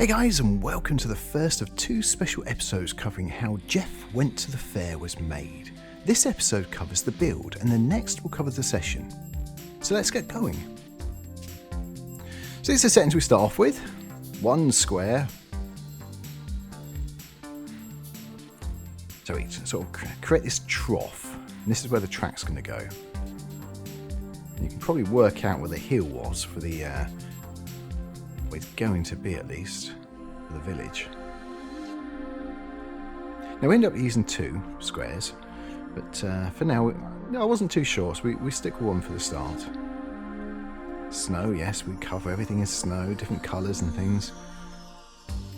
Hey guys, and welcome to the first of two special episodes covering how Geoff Went to the Fair was made. This episode covers the build, and the next will cover the session. So let's get going. So these are the settings we start off with. One square. So we sort of create this trough, and this is where the track's going to go. You can probably work out where the hill was for the well, it's going to be at least for the village. Now we end up using two squares, but for now, I wasn't too sure, so we stick with one for the start. Snow, yes, we cover everything in snow, different colours and things.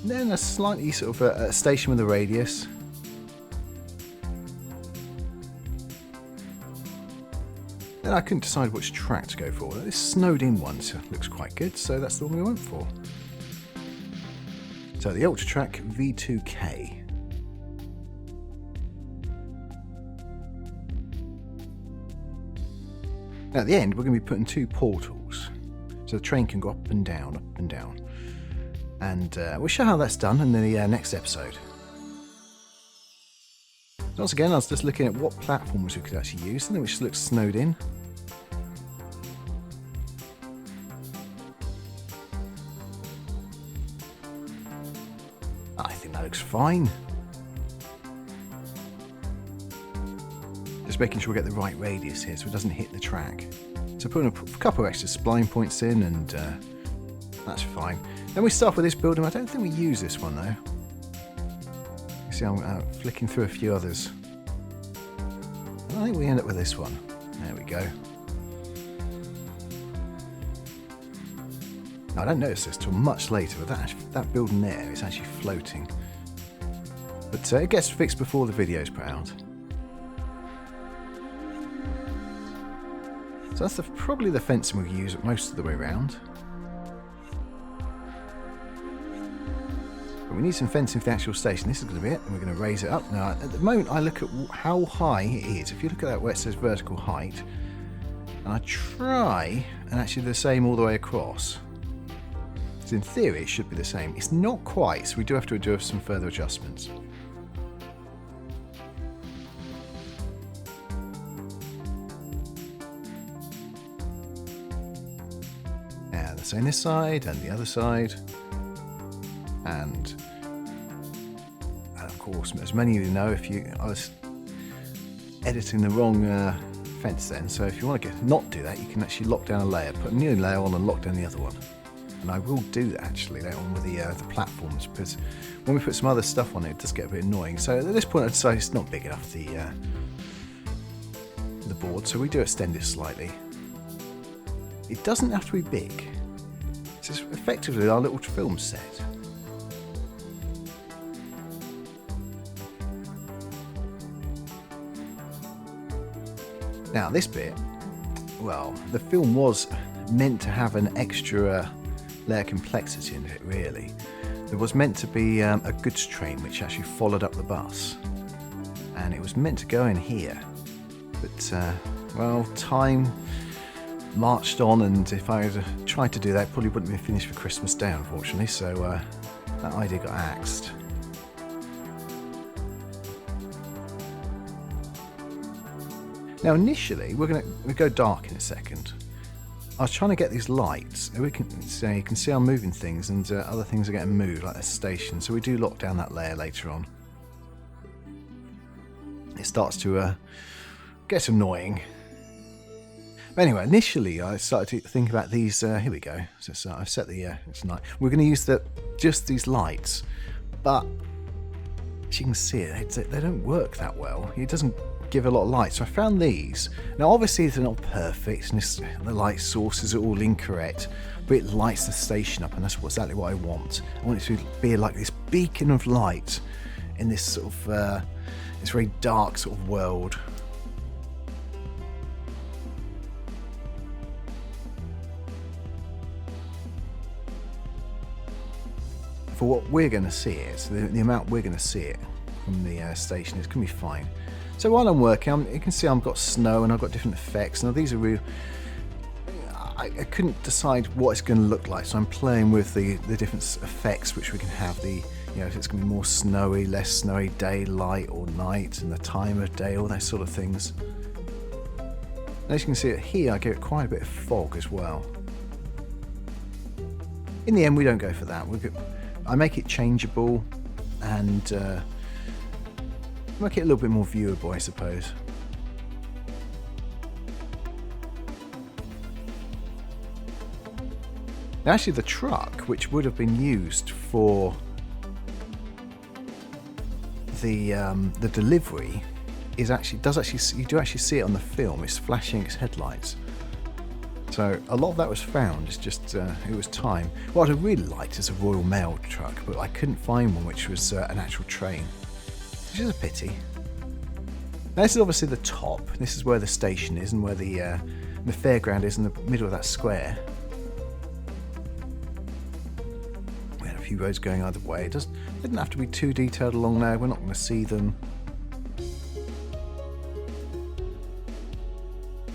And then a slightly sort of a station with a radius. Then I couldn't decide which track to go for. This snowed in one looks quite good, so that's the one we went for. So the Ultra Track V2K. Now at the end, we're going to be putting two portals, so the train can go up and down, up and down. And we'll show how that's done in the next episode. Once again, I was just looking at what platforms we could actually use, something which looks snowed in. I think that looks fine. Just making sure we get the right radius here so it doesn't hit the track. So putting a couple of extra spline points in, and that's fine. Then we start with this building. I don't think we use this one though. See, I'm flicking through a few others. I think we end up with this one. There we go. Now, I don't notice this till much later, but that building there is actually floating. But it gets fixed before the video is put out. So that's probably the fencing we'll use most of the way around. We need some fencing for the actual station. This is going to be it, and we're going to raise it up. Now, at the moment, I look at how high it is. If you look at that where it says vertical height, and I try and actually do the same all the way across. So in theory, it should be the same. It's not quite, so we do have to do some further adjustments. And the same this side and the other side. And of course, as many of you know, I was editing the wrong fence then, so if you want to not do that, you can actually lock down a layer, put a new layer on and lock down the other one. And I will do that actually later on with the platforms, because when we put some other stuff on it does get a bit annoying. So at this point I decided it's not big enough, the board, so we do extend it slightly. It doesn't have to be big. This is effectively our little film set. Now this bit, well, the film was meant to have an extra layer of complexity in it, really. There was meant to be a goods train which actually followed up the bus, and it was meant to go in here, but well, time marched on, and if I had tried to do that, it probably wouldn't have been finished for Christmas Day, unfortunately, so that idea got axed. Now initially, we'll go dark in a second. I was trying to get these lights. You can see I'm moving things, and other things are getting moved, like the station. So we do lock down that layer later on. It starts to get annoying. But anyway, initially I started to think about these. Here we go. So I've set the it's night. We're going to use just these lights, but as you can see, they don't work that well. It doesn't give a lot of light, so I found these. Now obviously they're not perfect, and the light sources are all incorrect, but it lights the station up, and that's exactly what I want. I want it to be like this beacon of light in this sort of this very dark sort of world. For what we're going to see it, so the amount we're going to see it from the station is going to be fine. So while I'm working, you can see I've got snow and I've got different effects. Now these are real. I couldn't decide what it's going to look like, so I'm playing with the different effects which we can have. If it's going to be more snowy, less snowy, daylight or night, and the time of day, all those sort of things. And as you can see here, I give it quite a bit of fog as well. In the end, we don't go for that. I make it changeable and make it a little bit more viewable, I suppose. Now, actually, the truck, which would have been used for the delivery, you do actually see it on the film. It's flashing its headlights. So a lot of that was found. It's just it was time. What I really liked is a Royal Mail truck, but I couldn't find one which was an actual train, which is a pity. Now, this is obviously the top. This is where the station is and where the fairground is, in the middle of that square. We had a few roads going either way. It didn't have to be too detailed along there. We're not going to see them.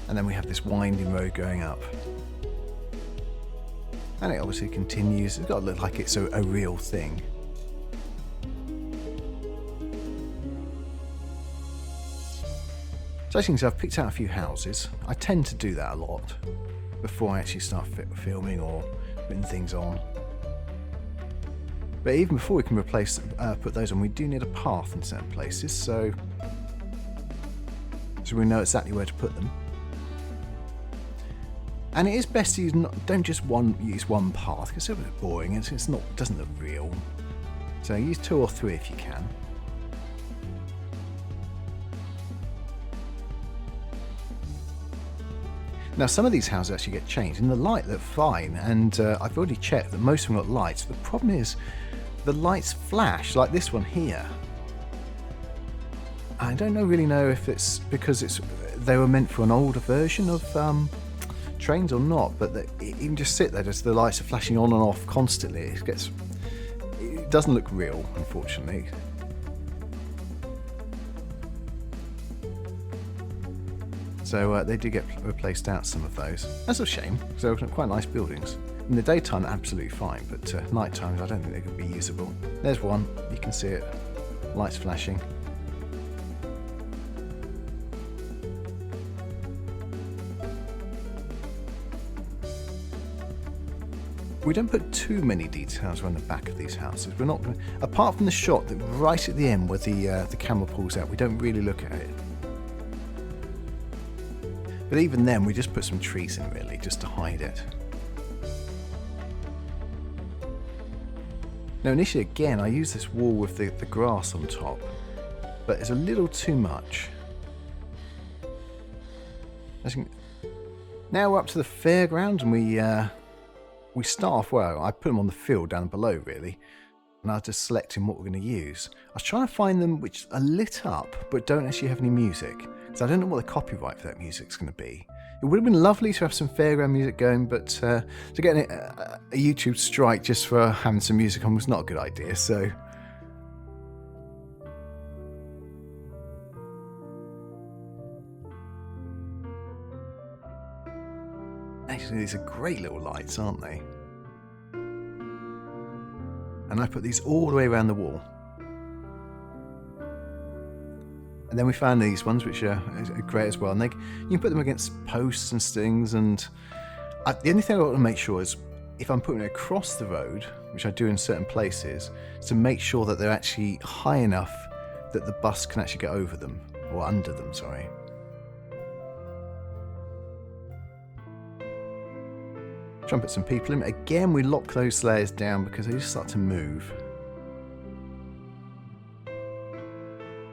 And then we have this winding road going up. And it obviously continues. It's got to look like it's a real thing. So as you can see, I've picked out a few houses. I tend to do that a lot before I actually start filming or putting things on. But even before we can put those on, we do need a path in certain places, so we know exactly where to put them. And it is best to don't just use one path, because it's a bit boring. It doesn't look real. So use 2 or 3 if you can. Now, some of these houses actually get changed. In the light, they're fine, and I've already checked that most of them got lights. The problem is the lights flash, like this one here. I don't really know if it's because they were meant for an older version of trains or not, but you can just sit there, just the lights are flashing on and off constantly. It doesn't look real, unfortunately. So they do get replaced out, some of those. That's a shame, because they're quite nice buildings. In the daytime, absolutely fine, but night times, I don't think they could be usable. There's one, you can see it, lights flashing. We don't put too many details around the back of these houses. We're not going to, apart from the shot that right at the end where the camera pulls out, we don't really look at it. But even then, we just put some trees in, really, just to hide it. Now, initially, again, I use this wall with the grass on top, but it's a little too much. Now we're up to the fairground, and we start off, well, I put them on the field down below, really, and I was just selecting what we're going to use. I was trying to find them which are lit up, but don't actually have any music, because I don't know what the copyright for that music's going to be. It would have been lovely to have some fairground music going, but to get a YouTube strike just for having some music on was not a good idea, so... Actually, these are great little lights, aren't they? And I put these all the way around the wall. And then we found these ones, which are great as well. And you can put them against posts and things. And the only thing I want to make sure is, if I'm putting it across the road, which I do in certain places, is to make sure that they're actually high enough that the bus can actually get over them, or under them, sorry. Try and put some people in. Again, we lock those layers down because they just start to move.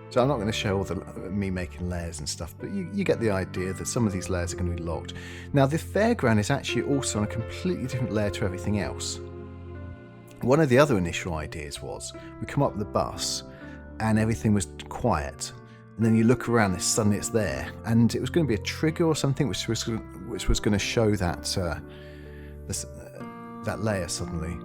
So I'm not going to show all me making layers and stuff, but you get the idea that some of these layers are going to be locked. Now, the fairground is actually also on a completely different layer to everything else. One of the other initial ideas was we come up with the bus and everything was quiet, and then you look around and suddenly it's there, and it was going to be a trigger or something which was going to show that that layer suddenly.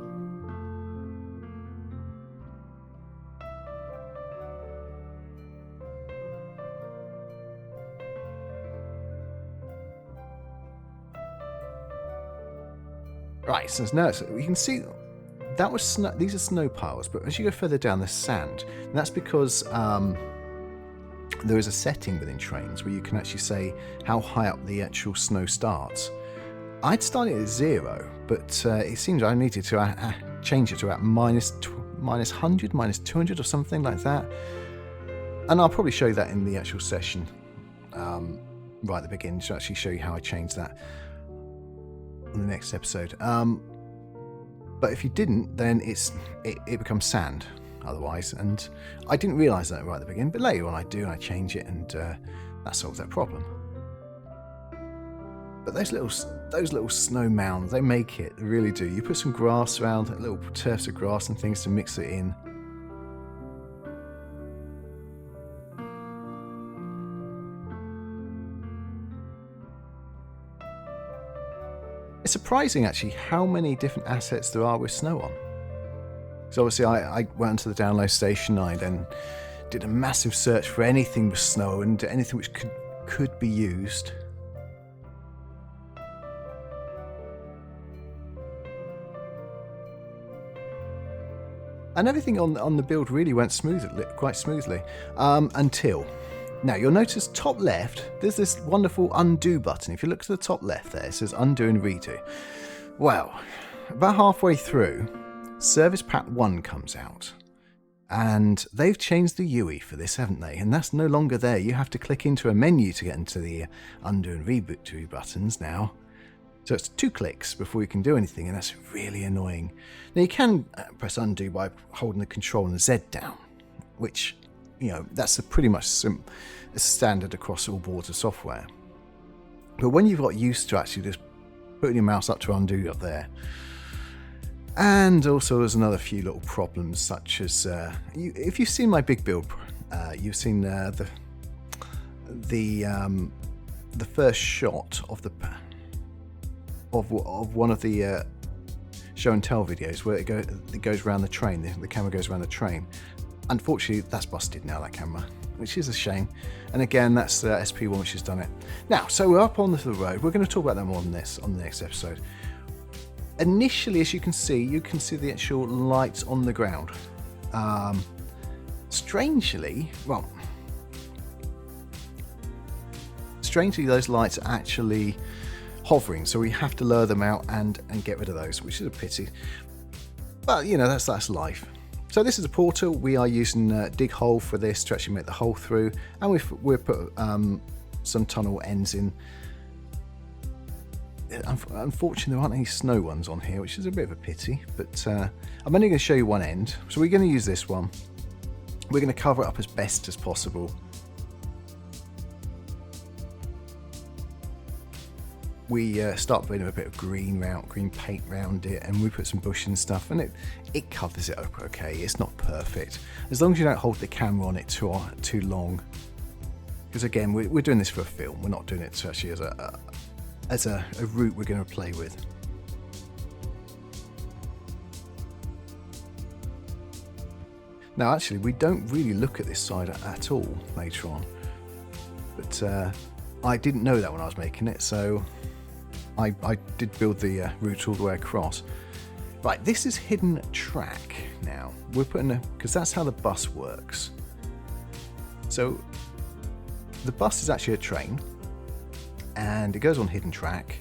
Right, so you can see that was snow. These are snow piles, but as you go further down, there's sand. And that's because there is a setting within Trainz where you can actually say how high up the actual snow starts. I'd started at 0, but it seems I needed to change it to about minus 100, minus 200 or something like that. And I'll probably show you that in the actual session right at the beginning to actually show you how I changed that in the next episode. But if you didn't, then it becomes sand otherwise, and I didn't realise that right at the beginning, but later on I do, and I change it, and that solves that problem. But those little snow mounds, they make it, they really do. You put some grass around, little turfs of grass and things to mix it in. It's surprising actually how many different assets there are with snow on. So obviously I went onto the download station, I then did a massive search for anything with snow and anything which could be used. And everything on the build really went quite smoothly, until... Now, you'll notice top left, there's this wonderful undo button. If you look to the top left there, it says undo and redo. Well, about halfway through, Service Pack 1 comes out. And they've changed the UI for this, haven't they? And that's no longer there. You have to click into a menu to get into the undo and redo buttons now. So it's 2 clicks before you can do anything, and that's really annoying. Now, you can press undo by holding the Control and the Z down, which... that's pretty much a standard across all boards of software. But when you've got used to actually just putting your mouse up to undo up there, and also there's another few little problems, such as if you've seen my big build, you've seen the first shot of one of the show and tell videos where it goes around the train. The camera goes around the train. Unfortunately, that's busted now, that camera, which is a shame. And again, that's SP1 which has done it. Now, so we're up on the road. We're going to talk about that more than this on the next episode. Initially, as you can see the actual lights on the ground. Strangely, those lights are actually hovering, so we have to lower them out and get rid of those, which is a pity. But, that's life. So this is a portal. We are using dig hole for this to actually make the hole through, and we've put some tunnel ends in. Unfortunately, there aren't any snow ones on here, which is a bit of a pity, but I'm only going to show you one end. So we're going to use this one. We're going to cover it up as best as possible. We start putting a bit of green paint around it, and we put some bush and stuff, and it covers it up okay. It's not perfect, as long as you don't hold the camera on it too long. Because again, we're doing this for a film. We're not doing it actually as a route we're going to play with. Now, actually, we don't really look at this side at all later on, but I didn't know that when I was making it, so I did build the route all the way across. Right, this is hidden track now. We're putting because that's how the bus works. So the bus is actually a train, and it goes on hidden track,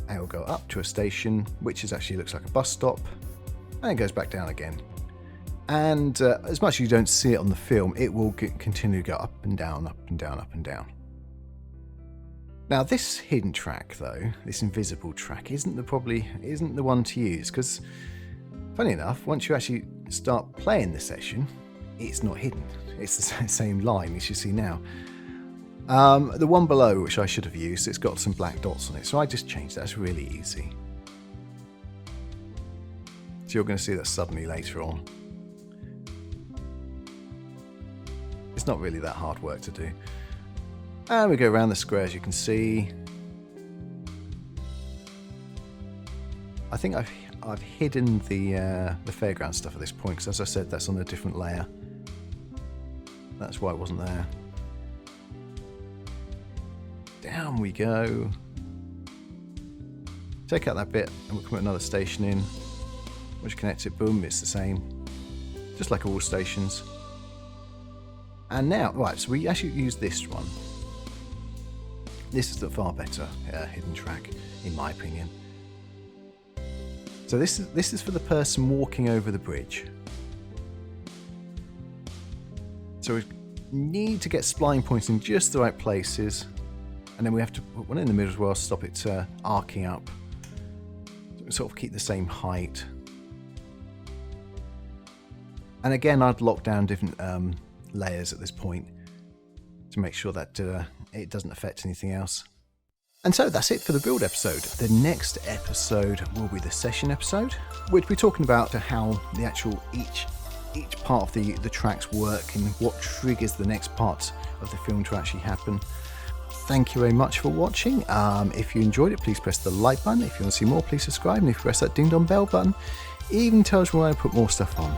and it will go up to a station, which actually looks like a bus stop, and it goes back down again. And as much as you don't see it on the film, it will continue to go up and down, up and down, up and down. Now, this hidden track, though, this invisible track, isn't the one to use, because, funny enough, once you actually start playing the session, it's not hidden. It's the same line as you see now. The one below, which I should have used, it's got some black dots on it, so I just changed that. It's really easy. So you're going to see that suddenly later on. It's not really that hard work to do. And we go around the square, as you can see. I think I've hidden the fairground stuff at this point, because as I said, that's on a different layer. That's why it wasn't there. Down we go. Take out that bit and we'll put another station in, which connects it, boom, it's the same. Just like all stations. And now, right, so we actually use this one. This is the far better hidden track, in my opinion. So this is for the person walking over the bridge. So we need to get spline points in just the right places, and then we have to put one in the middle as well, stop it arcing up. So sort of keep the same height. And again, I'd lock down different layers at this point to make sure that it doesn't affect anything else. And so that's it for the build episode. The next episode will be the session episode. We'll be talking about how the actual each part of the tracks work and what triggers the next part of the film to actually happen. Thank you very much for watching. If you enjoyed it, please press the like button. If you want to see more, please subscribe. And if you press that ding dong bell button, it even tells me when I put more stuff on.